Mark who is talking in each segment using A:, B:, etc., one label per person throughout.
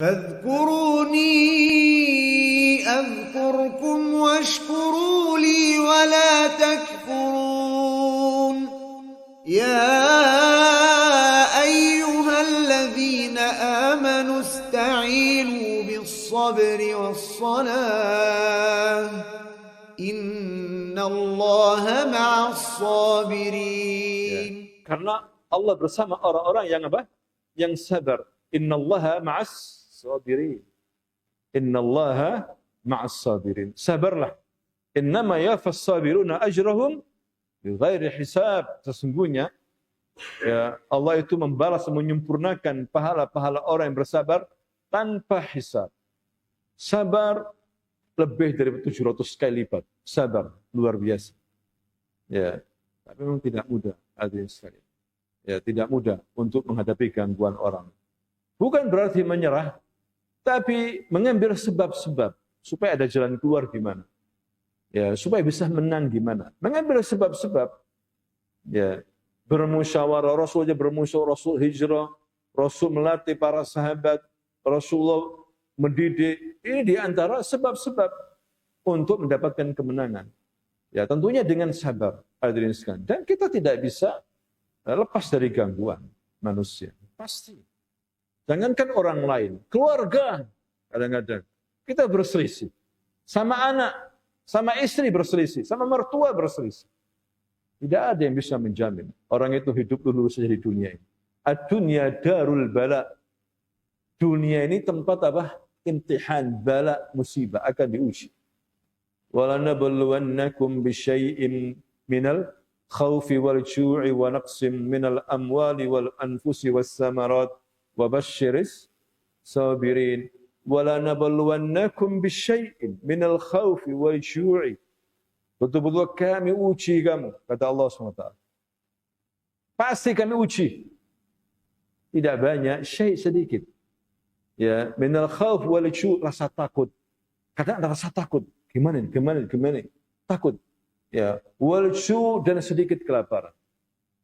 A: فاذكروني أذكركم واشكروا لي ولا تكفرون يا أيها الذين آمنوا استعينوا بالصبر والصلاة إن الله مع الصابرين.
B: Karena Allah bersama orang-orang yang apa? Yang sabar. Innallaha ma'as sabirin. Innallaha ma'as sabirin. Sabarlah. Innama yafas sabiruna ajrahum bighairi hisab. Sesungguhnya ya, Allah itu membalas menyempurnakan pahala-pahala orang yang bersabar tanpa hisab. Sabar lebih dari 700 kali lipat. Sabar luar biasa. Ya, tapi memang tidak mudah, hadirin sekalian. Ya, tidak mudah untuk menghadapi gangguan orang. Bukan berarti menyerah, tapi mengambil sebab-sebab supaya ada jalan keluar gimana. Ya, supaya bisa menang gimana. Mengambil sebab-sebab. Ya, bermusyawarah, Rasul aja bermusyawarah, Rasul hijrah, Rasul melatih para sahabat, Rasulullah mendidik. Ini di antara sebab-sebab untuk mendapatkan kemenangan. Ya, tentunya dengan sabar, hadirin sekalian. Dan kita tidak bisa lepas dari gangguan manusia. Pasti. Jangankan orang lain, keluarga kadang-kadang kita berselisih. Sama anak, sama istri berselisih, sama mertua berselisih. Tidak ada yang bisa menjamin orang itu hidup dulu saja di dunia ini. Ad-dunya darul bala. Dunia ini tempat apa? Imtihan, bala, musibah, akan diuji. وَلَنَبْلُوَنَّكُمْ بِشَيْءٍ مِنَ الْخَوْفِ وَالْجُوعِ وَنَقْصٍ مِنَ الْأَمْوَالِ وَالْأَنْفُسِ وَالثَّمَرَاتِ وَبَشِّرِ الصَّابِرِينَ وَلَنَبْلُوَنَّكُمْ بِشَيْءٍ مِنَ الْخَوْفِ وَالْجُوعِ. Betul-betul kami uji kamu, kata Allah SWT. Pasti kami uji. Tidak banyak, syai' sedikit. Ya, minal khauf wal ju', rasa takut. Kadang ada rasa takut. Gimana? Takut. Ya, wal ju' dan sedikit kelaparan.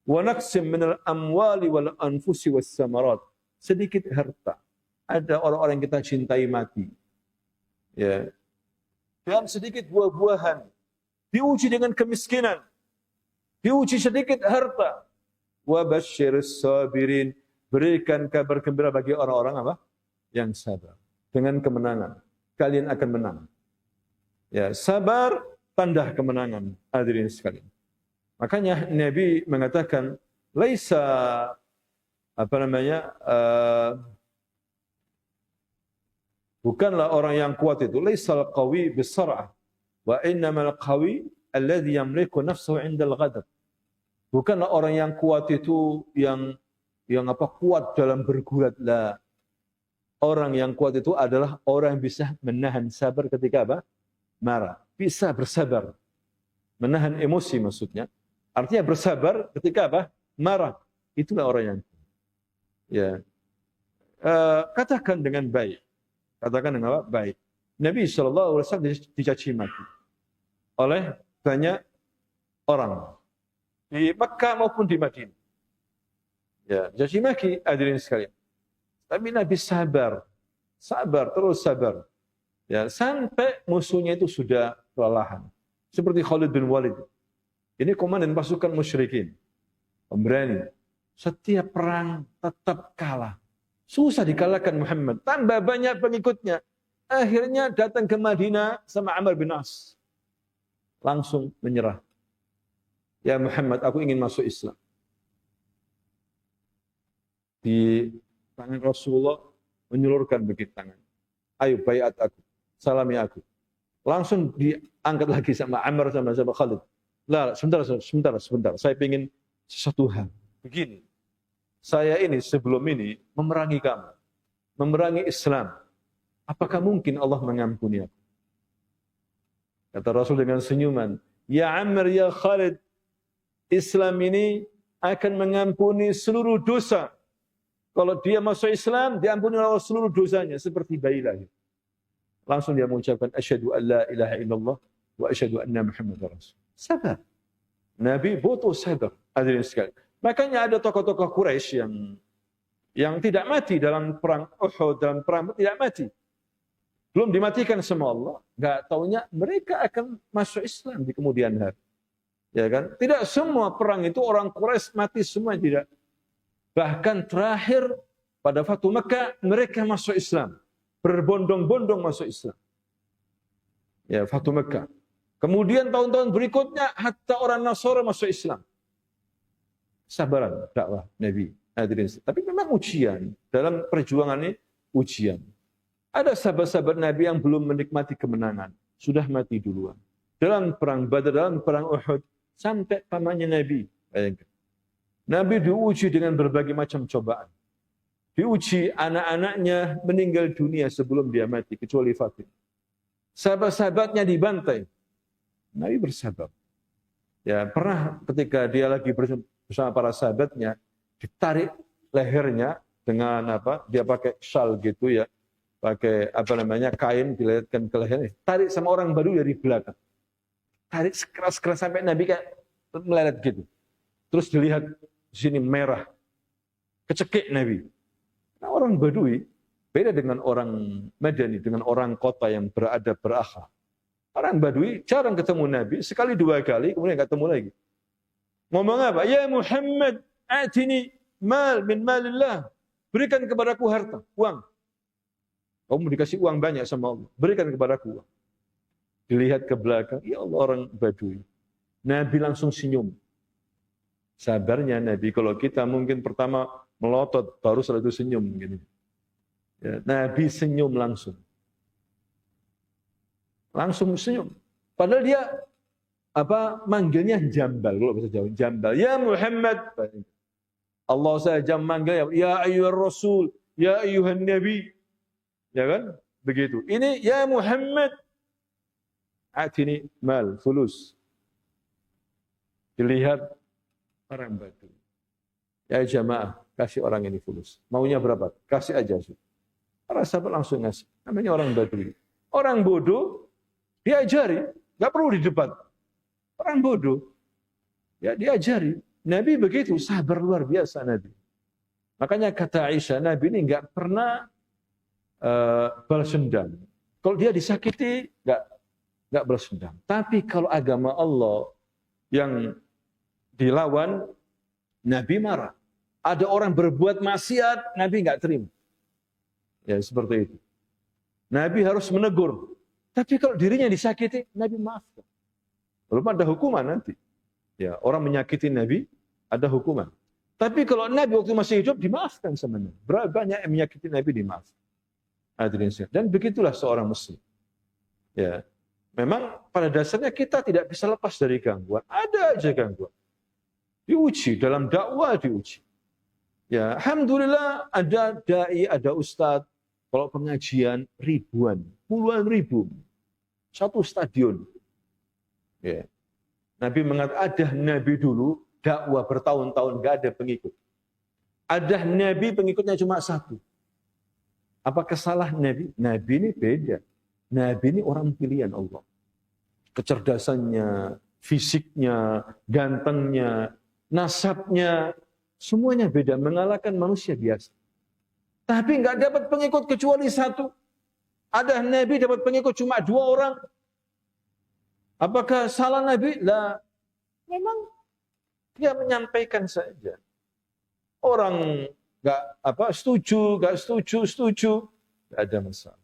B: Wa naqsim minal amwali wal anfusi was samarat. Sedikit harta. Ada orang-orang yang kita cintai mati. Ya. Dan sedikit buah-buahan. Diuji dengan kemiskinan. Diuji sedikit harta. Wa basyiris sabirin. Berikan kabar gembira bagi orang-orang apa? Yang sabar. Dengan kemenangan. Kalian akan menang. Ya, sabar tanda kemenangan, hadirin sekalian. Makanya Nabi mengatakan, laisa bukanlah orang yang kuat itu, laisal qawi bisar'ah, wa innamal qawi alladhi yamliku nafsahu 'indal ghadab. Bukanlah orang yang kuat itu yang kuat dalam bergulat lah. Orang yang kuat itu adalah orang yang bisa menahan sabar ketika apa? Marah. Bisa bersabar. Menahan emosi maksudnya. Artinya bersabar ketika apa? Marah. Itulah orang yang ya. Katakan dengan baik. Katakan dengan apa? Baik. Nabi SAW dicaci maki oleh banyak orang. Di Mekah maupun di Madinah. Ya, dicaci maki hadirin sekalian. Tapi Nabi sabar. Sabar, terus sabar. Ya, sampai musuhnya itu sudah kelelahan. Seperti Khalid bin Walid. Ini komandan pasukan musyrikin. Pemberani. Setiap perang tetap kalah. Susah dikalahkan Muhammad. Tambah banyak pengikutnya. Akhirnya datang ke Madinah sama Amr bin As. Langsung menyerah. Ya Muhammad, aku ingin masuk Islam. Di tangan Rasulullah menyulurkan begitu tangan. Ayo bayat aku. Salami aku. Langsung diangkat lagi sama Amr sama Khalid. Lah, sebentar. Saya ingin sesuatu hal. Begini. Saya ini sebelum ini memerangi kamu. Memerangi Islam. Apakah mungkin Allah mengampuni aku? Kata Rasul dengan senyuman. Ya Amr, ya Khalid. Islam ini akan mengampuni seluruh dosa. Kalau dia masuk Islam, diampuni Allah seluruh dosanya. Seperti bayi lahir. Langsung dia mengucapkan asyhadu an la ilaha illallah wa asyhadu anna Muhammadar Rasul. Sabar. Nabi butuh sabar. Hadirin sekalian. Makanya ada tokoh-tokoh Quraisy yang tidak mati dalam perang Uhud, dalam perang tidak mati. Belum dimatikan sama Allah, nggak taunya mereka akan masuk Islam di kemudian hari. Ya kan? Tidak semua perang itu orang Quraisy mati semua, tidak. Bahkan terakhir pada Fatu Mekah mereka masuk Islam, berbondong-bondong masuk Islam. Ya, Fatu Mekah. Kemudian tahun-tahun berikutnya hatta orang Nasara masuk Islam. Sabaran dakwah Nabi. Tapi memang ujian dalam perjuangan ini, ujian. Ada sahabat-sahabat Nabi yang belum menikmati kemenangan, sudah mati duluan. Dalam perang Badar, dalam perang Uhud, sampai pamannya Nabi. Bayangkan. Nabi diuji dengan berbagai macam cobaan. Diuji anak-anaknya meninggal dunia sebelum dia mati, kecuali Fatimah. Sahabat-sahabatnya dibantai. Nabi bersabar. Ya, pernah ketika dia lagi bersama para sahabatnya, ditarik lehernya dengan apa? Dia pakai shawl gitu ya. Pakai kain dililitkan ke lehernya, tarik sama orang Badui dari belakang, tarik sekeras-keras sampai Nabi kayak melelet gitu. Terus dilihat di sini merah, kecekik Nabi. Nah, orang Badui beda dengan orang Madani, dengan orang kota yang beradab berakhlak. Orang Badui jarang ketemu Nabi, sekali dua kali kemudian nggak ketemu lagi. Ngomong apa? Ya Muhammad, atini mal min malillah, berikan kepadaku harta, uang. Kamu dikasih uang banyak sama Allah, berikan kepadaku uang. Dilihat ke belakang, ya Allah, orang Badui. Nabi langsung senyum. Sabarnya Nabi, kalau kita mungkin pertama melotot, baru setelah itu senyum. Gini. Ya, Nabi senyum langsung. Langsung senyum. Padahal dia manggilnya jambal, kalau bahasa Jawa, jambal. Ya Muhammad. Allah saja manggil, ya ayyuhar rasul, ya ayyuhan nabi. Ya kan? Begitu. Ini ya Muhammad, atini mal, fulus. Dilihat orang Badui. Ya jamaah, kasih orang ini fulus. Maunya berapa? Kasih aja. Para sahabat langsung ngasih. Namanya orang Badui. Orang bodoh, diajari. Nggak perlu di depan. Orang bodoh, ya diajari. Nabi begitu, sabar luar biasa Nabi. Makanya kata Aisyah, Nabi ini nggak pernah balas dendam. Kalau dia disakiti, nggak balas dendam. Tapi kalau agama Allah yang dilawan, Nabi marah. Ada orang berbuat maksiat, Nabi nggak terima. Ya seperti itu. Nabi harus menegur. Tapi kalau dirinya disakiti, Nabi maafkan. Belum ada hukuman nanti. Ya, orang menyakiti Nabi, ada hukuman. Tapi kalau Nabi waktu masih hidup, dimaafkan sama Nabi. Berapa banyak yang menyakiti Nabi, dimaafkan. Dan begitulah seorang muslim. Ya, memang pada dasarnya kita tidak bisa lepas dari gangguan. Ada aja gangguan. Diuji dalam dakwah, diuji. Ya, alhamdulillah ada dai, ada ustadz. Kalau pengajian ribuan, puluhan ribu, satu stadion. Ya. Nabi mengatakan ada nabi dulu dakwah bertahun-tahun nggak ada pengikut. Ada nabi pengikutnya cuma satu. Apakah salah Nabi? Nabi ini beda. Nabi ini orang pilihan Allah. Kecerdasannya, fisiknya, gantengnya, nasabnya, semuanya beda. Mengalahkan manusia biasa. Tapi nggak dapat pengikut kecuali satu. Ada Nabi dapat pengikut cuma 2 orang. Apakah salah Nabi? Lah, memang dia menyampaikan saja. Orang nggak setuju, nggak ada masalah.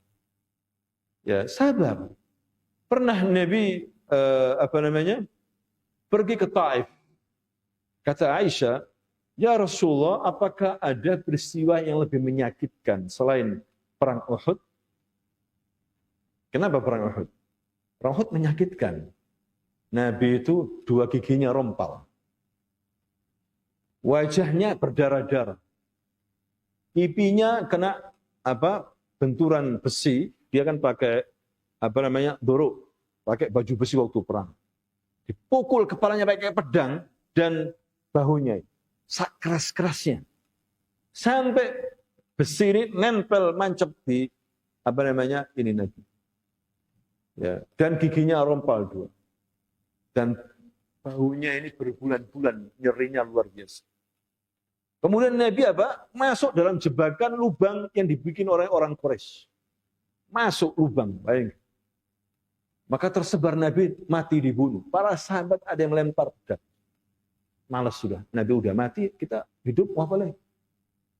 B: Ya sabar. Pernah Nabi pergi ke Taif. Kata Aisyah, ya Rasulullah, apakah ada peristiwa yang lebih menyakitkan selain perang Uhud? Kenapa perang Uhud? Perang Uhud menyakitkan. Nabi itu 2 giginya rompal. Wajahnya berdarah-darah. Pipinya kena benturan besi, dia kan pakai dorok, pakai baju besi waktu perang. Dipukul kepalanya pakai pedang dan bahunya keras-kerasnya. Sampai besi ini nempel mancep di ini Nabi. Ya, dan giginya rompal 2. Dan bahunya ini berbulan-bulan nyerinya luar biasa. Kemudian Nabi apa? Masuk dalam jebakan lubang yang dibikin oleh orang Quraisy. Masuk lubang, bayangkan. Maka tersebar Nabi mati dibunuh. Para sahabat ada yang melempar pedang. Malas sudah, Nabi udah mati, kita hidup mau apa lagi?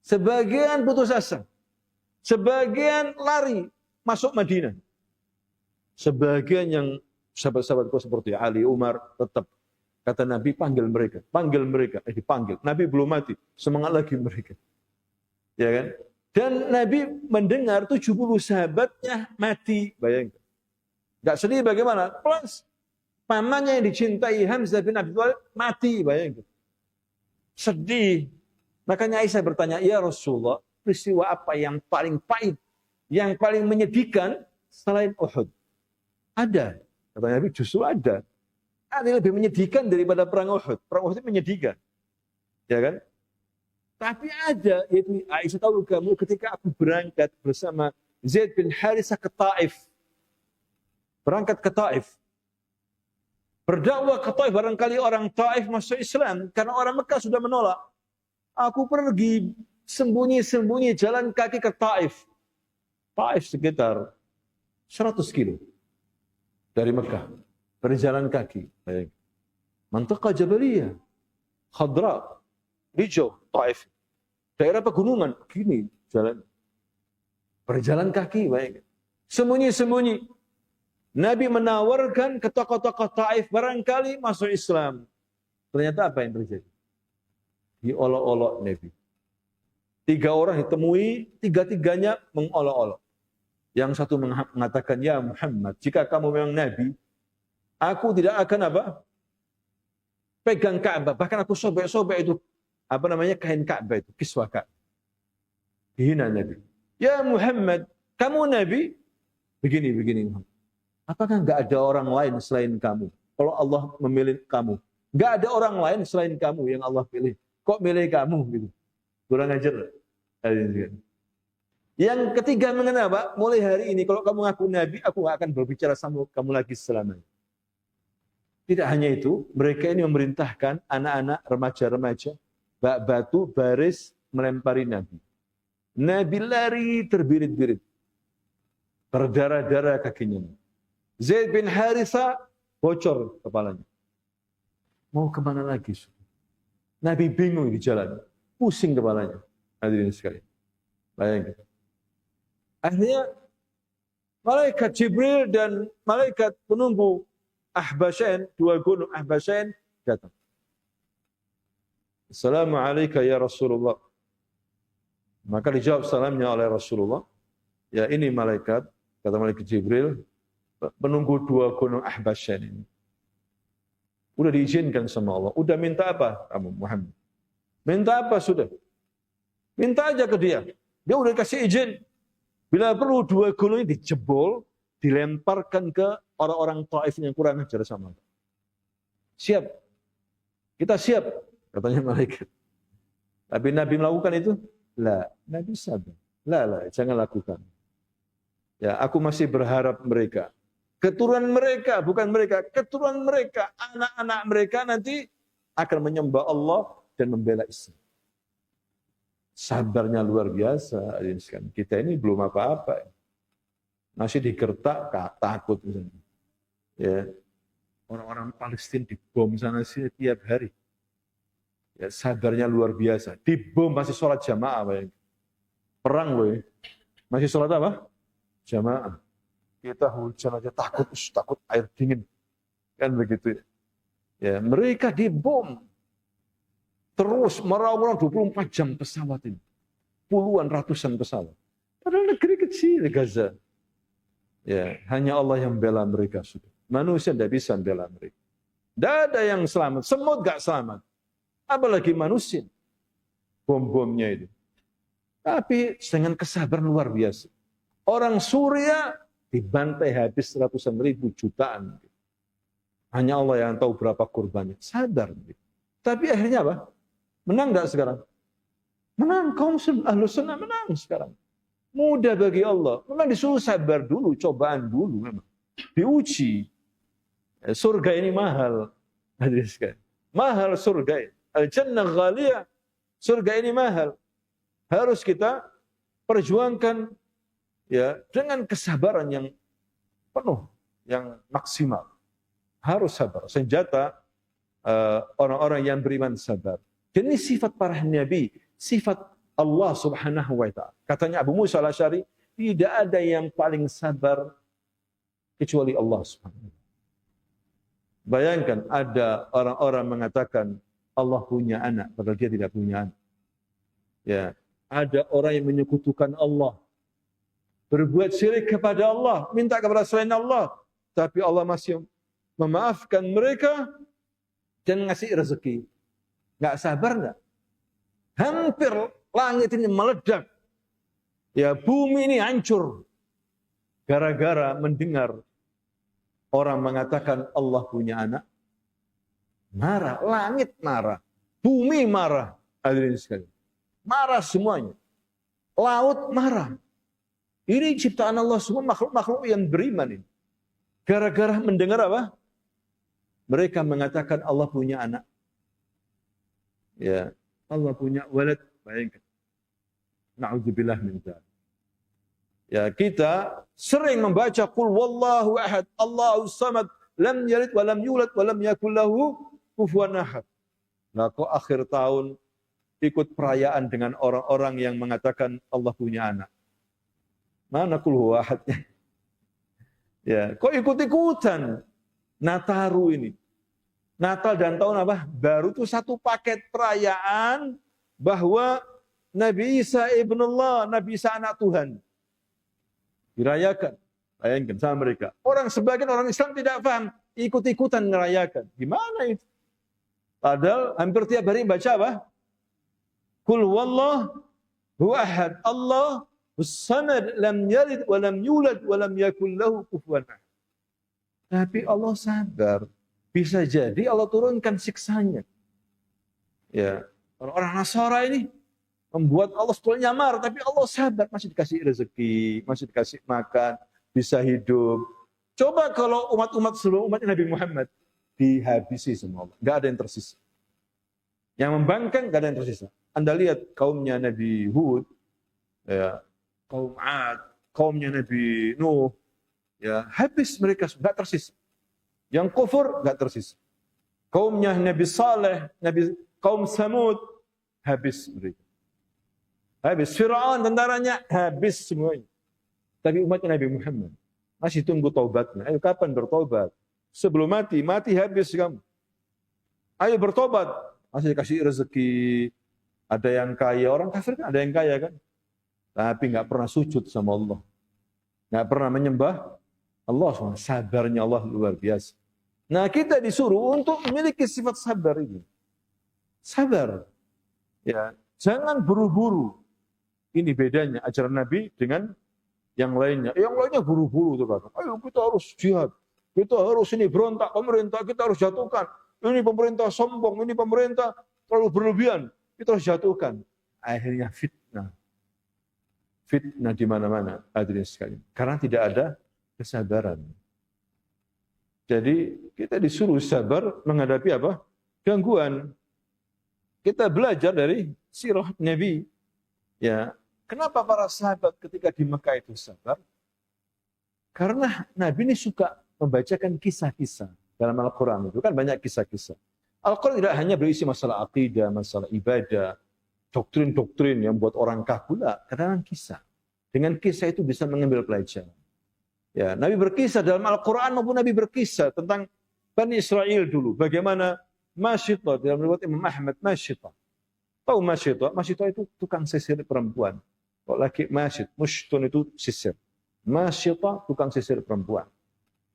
B: Sebagian putus asa. Sebagian lari masuk Madinah. Sebagian yang sahabat-sahabatku seperti Ali, Umar tetap kata Nabi panggil mereka, dipanggil. Nabi belum mati, semangat lagi mereka. Ya kan? Dan Nabi mendengar 70 sahabatnya mati, bayangkan. Enggak sedih bagaimana? Plus pamannya yang dicintai Hamzah bin Abi Thalib mati, bayangkan. Sedih. Makanya Aisyah bertanya, "Ya Rasulullah, peristiwa apa yang paling pahit, yang paling menyedihkan selain Uhud?" Ada. Kata Nabi, justru ada. Ada yang lebih menyedihkan daripada perang Uhud. Perang Uhud itu menyedihkan. Ya kan? Tapi ada, yaitu Aisyah tahu kamu ketika aku berangkat bersama Zaid bin Harithah ke Taif. Berangkat ke Taif. Berdakwah ke Taif, barangkali orang Taif masuk Islam karena orang Mekah sudah menolak. Aku pergi sembunyi-sembunyi jalan kaki ke Taif. Taif sekitar 100 kilo dari Mekah. Berjalan kaki. Mantaqah Jabaliyah. Khadra. Hijau. Taif. Daerah pegunungan. Gini jalan. Berjalan kaki. Sembunyi-sembunyi. Nabi menawarkan ke tokoh-tokoh Taif barangkali masuk Islam. Ternyata apa yang terjadi? Diolok-olok Nabi. 3 orang ditemui, 3-tiganya mengolok-olok. Yang satu mengatakan, "Ya Muhammad, jika kamu memang Nabi, aku tidak akan apa? Pegang Ka'bah. Bahkan aku sobek-sobek itu kain Ka'bah itu, kiswah Ka'bah." Dihina Nabi. "Ya Muhammad, kamu Nabi?" Begini. Apakah enggak ada orang lain selain kamu? Kalau Allah memilih kamu, enggak ada orang lain selain kamu yang Allah pilih. Kok milih kamu gitu? Kurang ajar. Yang ketiga mengenai apa? Mulai hari ini kalau kamu ngaku Nabi, aku enggak akan berbicara sama kamu lagi selamanya. Tidak hanya itu, mereka ini memerintahkan anak-anak, remaja-remaja, bak batu baris melempari Nabi. Nabi lari terbirit-birit. Berdarah-darah kakinya. Zaid bin Harithah bocor kepalanya. Mau kemana lagi? Nabi bingung di jalan. Pusing kepalanya. Hadirin sekalian. Bayangkan. Akhirnya malaikat Jibril dan malaikat penunggu Ahbasyain, 2 gunung Ahbasyain datang. "Assalamualaikum ya Rasulullah." Maka dijawab salamnya oleh Rasulullah. "Ya ini malaikat," kata malaikat Jibril, "penunggu 2 gunung Ahbasyain ini. Udah diizinkan sama Allah. Udah minta apa kamu Muhammad? Minta apa sudah? Minta aja ke dia. Dia udah kasih izin. Bila perlu 2 gunung ini dijebol, dilemparkan ke orang-orang Taif yang kurang ajar sama Allah. Siap. Kita siap," katanya malaikat. Tapi Nabi melakukan itu? La, Nabi sabar. La, jangan lakukan. Ya, aku masih berharap mereka. Keturunan mereka, bukan mereka, keturunan mereka, anak-anak mereka nanti akan menyembah Allah dan membela Islam. Sabarnya luar biasa. Kita ini belum apa-apa. Masih digertak, takut misalnya. Ya, orang-orang Palestina dibom sana setiap hari. Ya, sabarnya luar biasa. Dibom masih sholat jamaah. Perang loh. Masih sholat apa? Jamaah. Kita hujan aja takut air dingin. Kan begitu ya. Ya, mereka dibom. Terus merawat 24 jam pesawat ini. Puluhan, ratusan pesawat. Padahal negeri kecil Gaza. Ya, hanya Allah yang bela mereka sudah. Manusia tidak bisa bela mereka. Tidak ada yang selamat. Semut gak selamat. Apalagi manusia. Bom-bomnya itu. Tapi dengan kesabaran luar biasa. Orang Suriah dibantai habis ratusan ribu, jutaan. Hanya Allah yang tahu berapa korbannya. Sadar. Tapi akhirnya apa? Menang enggak sekarang? Menang. Kaum Ahlus Sunnah menang sekarang. Mudah bagi Allah. Memang disuruh sabar dulu, cobaan dulu memang. Diuji. Surga ini mahal. Mahal surga. Al-jannah ghaliyah. Surga ini mahal. Harus kita perjuangkan ya dengan kesabaran yang penuh, yang maksimal. Harus sabar. Senjata orang-orang yang beriman sabar. Dan ini sifat para nabi, sifat Allah Subhanahu wa taala. Katanya Abu Musa al-Asy'ari, tidak ada yang paling sabar kecuali Allah Subhanahu wa taala. Bayangkan ada orang-orang mengatakan Allah punya anak padahal dia tidak punya anak. Ya, ada orang yang menyekutukan Allah, berbuat syirik kepada Allah, minta kepada selain Allah, tapi Allah masih memaafkan mereka dan ngasih rezeki. Nggak sabar nggak? Hampir langit ini meledak. Ya, bumi ini hancur. Gara-gara mendengar orang mengatakan Allah punya anak. Marah, langit marah. Bumi marah. Hadirin sekalian. Marah semuanya. Laut marah. Ini ciptaan Allah semua, makhluk-makhluk yang beriman ini. Gara-gara mendengar apa? Mereka mengatakan Allah punya anak. Ya, Allah punya walad, bayangkan. Na'udzubillah min dzalik. Ya, kita sering membaca qul wallahu ahad, Allahus samad, lam yalid wa lam yulad wa lam yakul lahu kufuwan ahad. Nah, kok akhir tahun ikut perayaan dengan orang-orang yang mengatakan Allah punya anak. Mana qul huwa ahadnya? Ya, kok ikut-ikutan Nataru ini? Natal dan tahun apa? Baru itu satu paket perayaan bahwa Nabi Isa ibnullah, Nabi Isa anak Tuhan. Dirayakan. Bayangkan sama mereka. Sebagian orang Islam tidak paham, ikut-ikutan merayakan. Gimana itu? Padahal hampir tiap hari baca apa? Qul huwallahu ahad, Allah as-samad, lam yalid wa lam yulad wa lam yakul lahu kufuwan ahad. Tapi Allah sabar. Bisa jadi Allah turunkan siksanya. Ya, orang-orang Nasara ini membuat Allah sebetulnya marah, tapi Allah sabar, masih dikasih rezeki, masih dikasih makan, bisa hidup. Coba kalau umat-umat sebelum umat Nabi Muhammad dihabisi semua Allah, nggak ada yang tersisa. Yang membangkang nggak ada yang tersisa. Anda lihat kaumnya Nabi Hud, ya, kaum Ad, kaumnya Nabi Nuh, ya, habis mereka nggak tersisa. Yang kufur nggak tersisa. Kaumnya Nabi Saleh, kaum Samud, habis mereka. Habis. Fir'aun tentaranya habis semuanya. Tapi umatnya Nabi Muhammad masih tunggu taubatnya. Ayo kapan bertobat? Sebelum mati habis kamu. Ayo bertobat. Masih dikasih rezeki. Ada yang kaya, orang kafir kan ada yang kaya kan. Tapi nggak pernah sujud sama Allah. Nggak pernah menyembah Allah. Sabarnya Allah luar biasa. Nah, kita disuruh untuk memiliki sifat sabar ini. Sabar. Ya, jangan buru-buru. Ini bedanya ajaran Nabi dengan yang lainnya. Yang lainnya buru-buru tuh kan. Ayo kita harus jihad. Kita harus ini berontak pemerintah, kita harus jatuhkan. Ini pemerintah sombong, ini pemerintah terlalu berlebihan. Kita harus jatuhkan. Akhirnya fitnah. Fitnah di mana-mana, hadirin sekalian. Karena tidak ada kesabaran. Jadi kita disuruh sabar menghadapi apa? Gangguan. Kita belajar dari sirah Nabi. Ya, kenapa para sahabat ketika di Mekah itu sabar? Karena Nabi ini suka membacakan kisah-kisah dalam Al-Quran. Itu kan banyak kisah-kisah. Al-Quran tidak hanya berisi masalah akidah, masalah ibadah, doktrin-doktrin yang buat orang kaku. Kadang-kadang kisah. Dengan kisah itu bisa mengambil pelajaran. Ya, Nabi berkisah dalam Al-Quran maupun Nabi berkisah tentang Bani Israel dulu. Bagaimana Masyitah, dalam riwayat Imam Ahmad, Masyitah. Tahu Masyitah? Masyitah itu tukang sisir perempuan. Kalau laki Masyit, Mushtun itu sisir. Masyitah tukang sisir perempuan.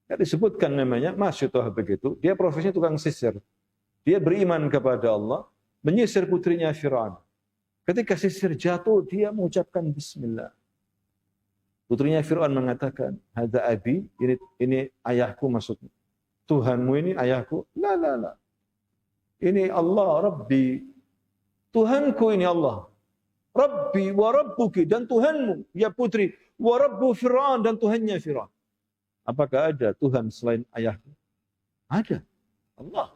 B: Ya, disebutkan namanya Masyitah begitu. Dia profesinya tukang sisir. Dia beriman kepada Allah, menyisir putrinya Fir'aun. Ketika sisir jatuh, dia mengucapkan Bismillah. Putrinya Fir'aun mengatakan, "Hadza abi," ini ayahku maksudnya. Tuhanmu ini ayahku? La. Ini Allah, Rabbi. Tuhanku ini Allah. Rabbi wa Rabbuki, dan Tuhanmu, ya putri. Wa Rabbu Fir'aun, dan Tuhannya Fir'aun. Apakah ada Tuhan selain ayahku? Ada. Allah.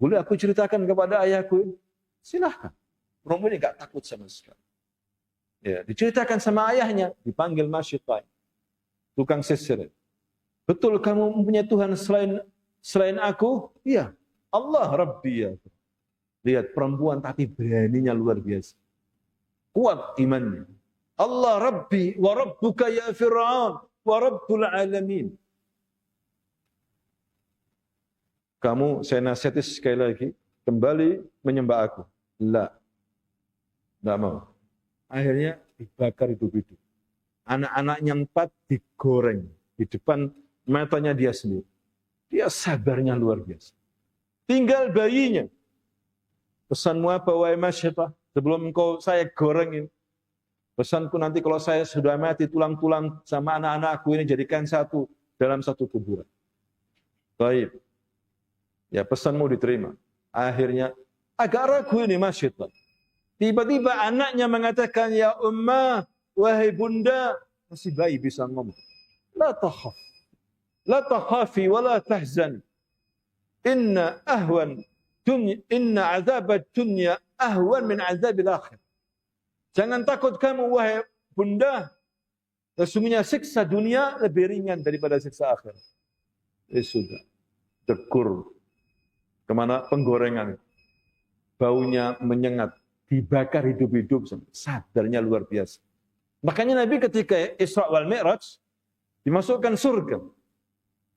B: Boleh aku ceritakan kepada ayahku ini? Silahkan. Perempuan ini nggak takut sama sekali. Ya, diceritakan sama ayahnya, dipanggil Masyitai, tukang sisir. Betul kamu mempunyai Tuhan selain aku? Iya. Allah Rabbi ya. Lihat perempuan tapi beraninya luar biasa. Kuat imannya. Allah Rabbi wa Rabbuka ya Fir'aun wa Rabbul Alamin. Kamu, saya nasihati sekali lagi, kembali menyembah aku. La. Tidak mau. Akhirnya dibakar hidup-hidup. Anak-anaknya 4 digoreng di depan matanya dia sendiri. Dia sabarnya luar biasa. Tinggal bayinya. Pesanmu apa, wahai Masyitai? Sebelum engkau saya goreng ini. Pesanku nanti kalau saya sudah mati, tulang-tulang sama anak-anakku ini jadikan satu dalam satu kuburan. Baik. Ya, pesanmu diterima. Akhirnya agak ragu ini Masyitai. Tiba-tiba anaknya mengatakan, ya ummah, wahai bunda, masih bayi bisa ngomong. La takhaf. La takhafi wa la tahzan. Inna azab dunya ahwan min azabil akhir. Jangan takut kamu, wahai bunda. Sesungguhnya siksa dunia lebih ringan daripada siksa akhir. Sudah. Tegur. Kemana penggorengan. Baunya menyengat. Dibakar hidup-hidup, sadarnya luar biasa. Makanya Nabi ketika Isra wal Mi'raj dimasukkan surga,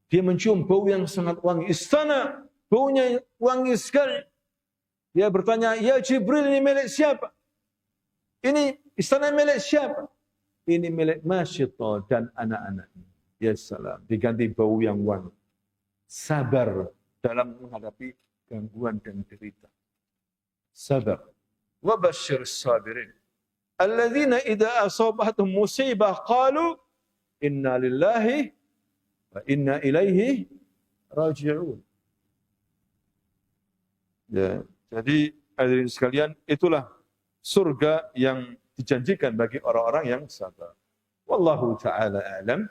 B: dia mencium bau yang sangat wangi. Istana baunya wangi sekali. Dia bertanya, ya Jibril, ini milik siapa? Ini istana milik siapa? Ini milik Masyitai dan anak-anaknya. Ya salam, diganti bau yang wangi. Sabar dalam menghadapi gangguan dan derita. Sabar. وَبَشِّرِ الصَّابِرِينَ الَّذِينَ إِذَا أَصَابَتْهُمْ مُصِيبَةٌ قَالُوا إِنَّا لِلَّهِ وَإِنَّا إِلَيْهِ رَاجِعُونَ. Ya, jadi hadirin sekalian, itulah surga yang dijanjikan bagi orang-orang yang sabar. Wallahu taala a'lam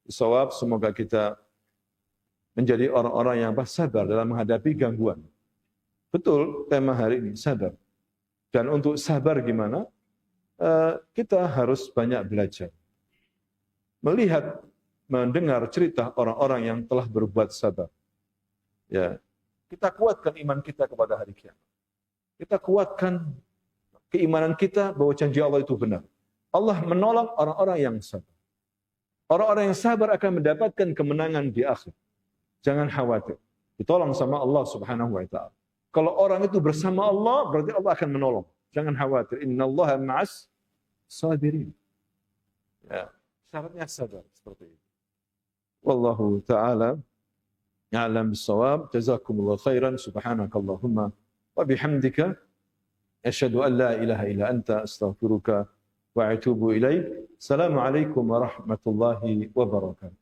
B: bishawab. Semoga kita menjadi orang-orang yang sabar dalam menghadapi gangguan. Betul tema hari ini, sabar. Dan untuk sabar gimana? Kita harus banyak belajar. Melihat, mendengar cerita orang-orang yang telah berbuat sabar. Ya, kita kuatkan iman kita kepada hari kiamat. Kita kuatkan keimanan kita bahwa janji Allah itu benar. Allah menolong orang-orang yang sabar. Orang-orang yang sabar akan mendapatkan kemenangan di akhir. Jangan khawatir. Ditolong sama Allah Subhanahu wa taala. Kalau orang itu bersama Allah, berarti Allah akan menolong. Jangan khawatir. Innallaha ma'as sabirin. Ya, syaratnya sabar seperti itu. Wallahu ta'ala ya'lam bis-shawab. Jazakumullahu khairan. Subhanakallahumma wa bihamdika asyhadu an la ilaha illa anta astaghfiruka wa atubu ilaik. Assalamualaikum warahmatullahi wabarakatuh.